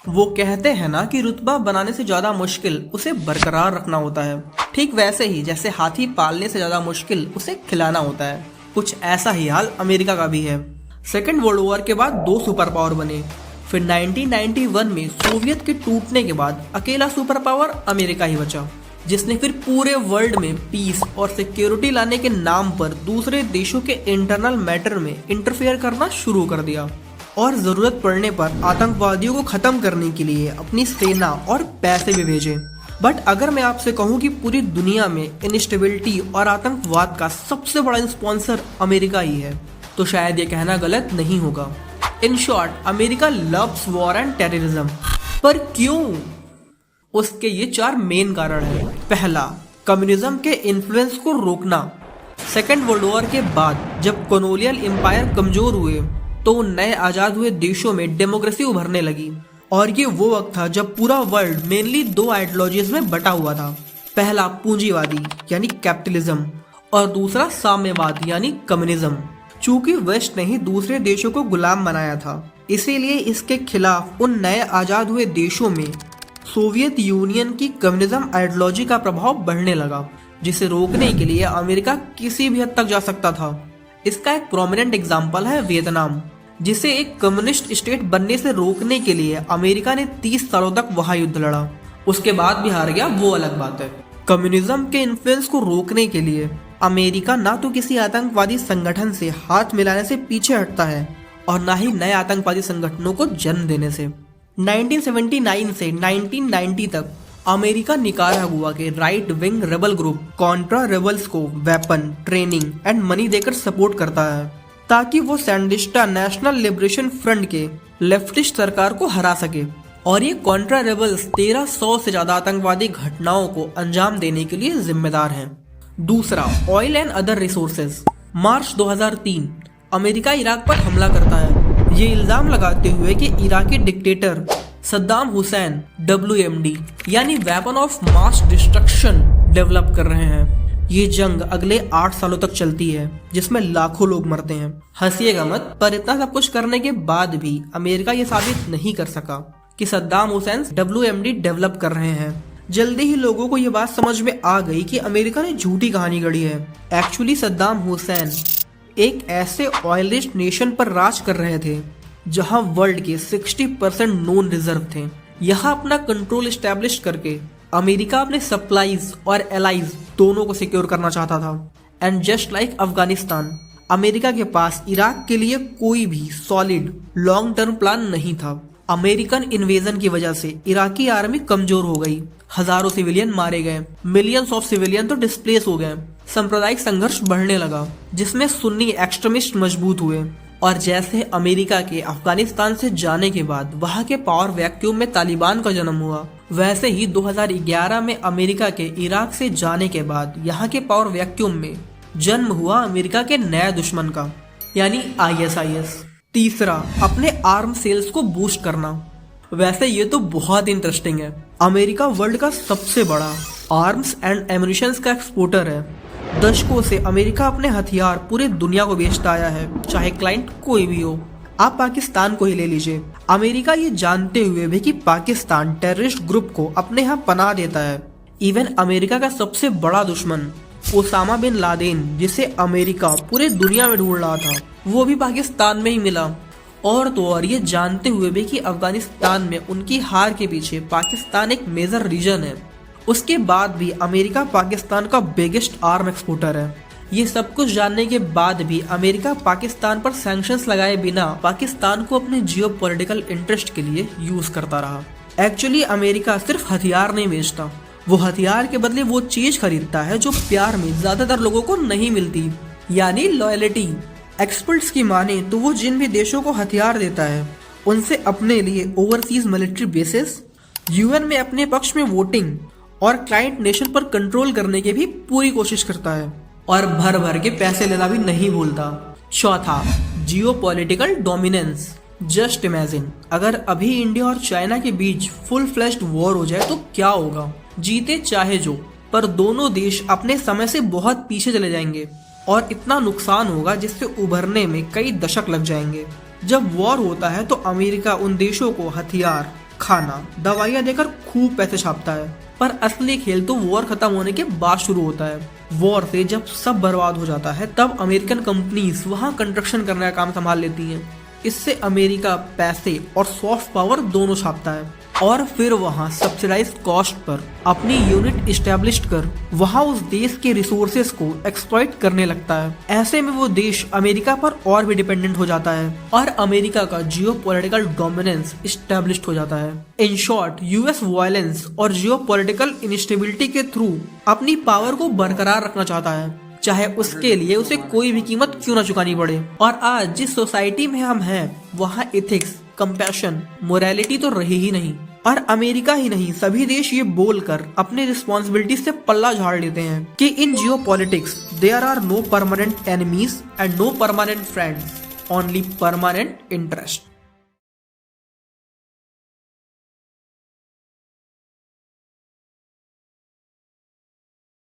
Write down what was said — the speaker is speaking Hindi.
वो कहते हैं ना कि रुतबा बनाने से ज्यादा मुश्किल उसे बरकरार रखना होता है। ठीक वैसे ही जैसे हाथी पालने से ज्यादा मुश्किल उसे खिलाना होता है, कुछ ऐसा ही हाल अमेरिका का भी है। सेकेंड वर्ल्ड वॉर के बाद दो सुपर पावर बने। फिर 1991 में सोवियत के टूटने के बाद अकेला सुपर पावर अमेरिका ही बचा, जिसने फिर पूरे वर्ल्ड में पीस और सिक्योरिटी लाने के नाम पर दूसरे देशों के इंटरनल मैटर में इंटरफेयर करना शुरू कर दिया और जरूरत पड़ने पर आतंकवादियों को खत्म करने के लिए अपनी सेना और पैसे भी भेजे। बट अगर मैं आपसे कहूं कि पूरी दुनिया में इंस्टेबिलिटी और आतंकवाद का सबसे बड़ा स्पॉन्सर अमेरिका ही है, तो शायद ये कहना गलत नहीं होगा। In short, America loves war and terrorism. पर क्यों? उसके ये चार मेन कारण हैं। पहला, कम्युनिज्म के इन्फ्लुएंस को रोकना। सेकेंड वर्ल्ड वॉर के बाद जब कॉलोनियल एम्पायर कमजोर हुए तो उन नए आजाद हुए देशों में डेमोक्रेसी उभरने लगी, और ये वो वक्त था जब पूरा वर्ल्ड मेनली दो आइडियोलॉजीज में बटा हुआ था। पहला पूंजीवादी यानी कैपिटलिज्म और दूसरा साम्यवाद यानी कम्युनिज्म। चूंकि वेस्ट ने ही दूसरे देशों को गुलाम बनाया था, इसीलिए इसके खिलाफ उन नए आजाद हुए देशों में सोवियत यूनियन की कम्युनिज्म आइडियोलॉजी का प्रभाव बढ़ने लगा, जिसे रोकने के लिए अमेरिका किसी भी हद तक जा सकता था। इसका एक प्रोमिनेंट एग्जाम्पल है वियतनाम, जिसे एक कम्युनिस्ट स्टेट बनने से रोकने के लिए अमेरिका ने 30 सालों तक वहां युद्ध लड़ा। उसके बाद भी हार गया, वो अलग बात है। कम्युनिज्म के इन्फ्लुएंस को रोकने के लिए अमेरिका ना तो किसी आतंकवादी संगठन से हाथ मिलाने से पीछे हटता है और ना ही नए आतंकवादी संगठनों को जन्म देने से। 1979 से 1990 तक अमेरिका निकारागुआ के right wing rebel group Contra rebels को वेपन, ट्रेनिंग एंड मनी देकर सपोर्ट करता है, ताकि वो सैंडिस्टा नेशनल लिबरेशन फ्रंट के लेफ्टिस्ट सरकार को हरा सके। और ये कॉन्ट्रा रेबल्स 1300 से ज्यादा आतंकवादी घटनाओं को अंजाम देने के लिए जिम्मेदार हैं। दूसरा, oil and other resources. March 2003 America Iraq पर हमला करता है, ये इल्जाम लगाते हुए कि इराकी डिक्टेटर सद्दाम हुसैन WMD यानी weapon of mass destruction develop कर रहे हैं। ये जंग अगले 8 सालों तक चलती है, जिसमें लाखों लोग मरते हैं। हंसिएगा मत, पर इतना सब कुछ करने के बाद भी अमेरिका ये साबित नहीं कर सका कि सद्दाम हुसैन WMD डेवलप कर रहे हैं। जल्दी ही लोगों को ये बात समझ में आ गई कि अमेरिका ने झूठी कहानी गढ़ी है। एक्चुअली सद्दाम हुसैन एक ऐसे ऑयल रिच नेशन पर राज कर रहे थे जहां वर्ल्ड के 60% नॉन रिजर्व थे। यहाँ अपना कंट्रोल एस्टेब्लिश करके अमेरिका अपने सप्लाईज और एलाइज दोनों को सिक्योर करना चाहता था। And just like Afghanistan, America के पास इराक के लिए कोई भी सॉलिड लॉन्ग टर्म प्लान नहीं था। अमेरिकन इन्वेजन की वजह से इराकी आर्मी कमजोर हो गई, हजारों सिविलियन मारे गए, मिलियंस ऑफ सिविलियन तो डिस्प्लेस हो गए। सांप्रदायिक संघर्ष बढ़ने लगा, जिसमें सुन्नी एक्सट्रीमिस्ट मजबूत हुए। और जैसे अमेरिका के अफगानिस्तान से जाने के बाद वहां के पावर वैक्यूम में तालिबान का जन्म हुआ, वैसे ही 2011 में अमेरिका के इराक से जाने के बाद यहाँ के पावर वैक्यूम में जन्म हुआ अमेरिका के नए दुश्मन का, यानी ISIS। तीसरा, अपने आर्म सेल्स को बूस्ट करना। वैसे ये तो बहुत इंटरेस्टिंग है। अमेरिका वर्ल्ड का सबसे बड़ा आर्म्स एंड एम्यूनिशंस का एक्सपोर्टर है। दशकों से अमेरिका अपने हथियार पूरे दुनिया को बेचता आया है, चाहे क्लाइंट कोई भी हो। आप पाकिस्तान को ही ले लीजिए। अमेरिका ये जानते हुए भी कि पाकिस्तान टेररिस्ट ग्रुप को अपने यहाँ पनाह देता है। इवन अमेरिका का सबसे बड़ा दुश्मन ओसामा बिन लादेन, जिसे अमेरिका पूरे दुनिया में ढूंढ रहा था, वो भी पाकिस्तान में ही मिला। और तो और ये जानते हुए भी कि अफगानिस्तान में उनकी हार के पीछे पाकिस्तान एक मेजर रीजन है, उसके बाद भी अमेरिका पाकिस्तान का बिगेस्ट आर्म एक्सपोर्टर है। ये सब कुछ जानने के बाद भी अमेरिका पाकिस्तान पर सैंक्शंस लगाए बिना पाकिस्तान को अपने जियोपॉलिटिकल इंटरेस्ट के लिए यूज करता रहा। एक्चुअली अमेरिका सिर्फ हथियार नहीं बेचता, वो हथियार के बदले वो चीज खरीदता है जो प्यार में ज्यादातर लोगों को नहीं मिलती, यानी लॉयल्टी। एक्सपर्ट्स की माने तो वो जिन भी देशों को हथियार देता है उनसे अपने लिए ओवरसीज मिलिट्री बेसिस, UN में अपने पक्ष में वोटिंग और क्लाइंट नेशन पर कंट्रोल करने की भी पूरी कोशिश करता है, और भर भर के पैसे लेना भी नहीं भूलता। चौथा, जियोपॉलिटिकल डोमिनेंस। जस्ट इमेजिन, अगर अभी इंडिया और चाइना के बीच फुल फ्लैश्ड वॉर हो जाए तो क्या होगा। जीते चाहे जो, पर दोनों देश अपने समय से बहुत पीछे चले जाएंगे और इतना नुकसान होगा जिससे उभरने में कई दशक लग जाएंगे। जब वॉर होता है तो अमेरिका उन देशों को हथियार, खाना, दवाइयाँ देकर खूब पैसे छापता है। पर असली खेल तो वॉर खत्म होने के बाद शुरू होता है। वॉर से जब सब बर्बाद हो जाता है तब अमेरिकन कंपनीज वहाँ कंस्ट्रक्शन करने का काम संभाल लेती हैं। इससे अमेरिका पैसे और सॉफ्ट पावर दोनों छापता है और फिर वहाँ सब्सिडाइज्ड कॉस्ट पर अपनी यूनिट इस्टेब्लिश कर वहाँ उस देश के रिसोर्सेज को एक्सप्लॉइट करने लगता है। ऐसे में वो देश अमेरिका पर और भी डिपेंडेंट हो जाता है और अमेरिका का जियोपॉलिटिकल डोमिनेंस इस्टेब्लिश हो जाता है। इन शॉर्ट, यूएस वायलेंस और जियोपॉलिटिकल इंस्टेबिलिटी के थ्रू अपनी पावर को बरकरार रखना चाहता है, चाहे उसके लिए उसे कोई भी कीमत क्यों ना चुकानी पड़े। और आज जिस सोसाइटी में हम हैं वहाँ एथिक्स, कंपैशन, मोरालिटी तो रही ही नहीं। और अमेरिका ही नहीं, सभी देश ये बोलकर अपने रिस्पॉन्सिबिलिटी से पल्ला झाड़ लेते हैं कि in geopolitics there are no permanent enemies and no permanent friends, only permanent interest.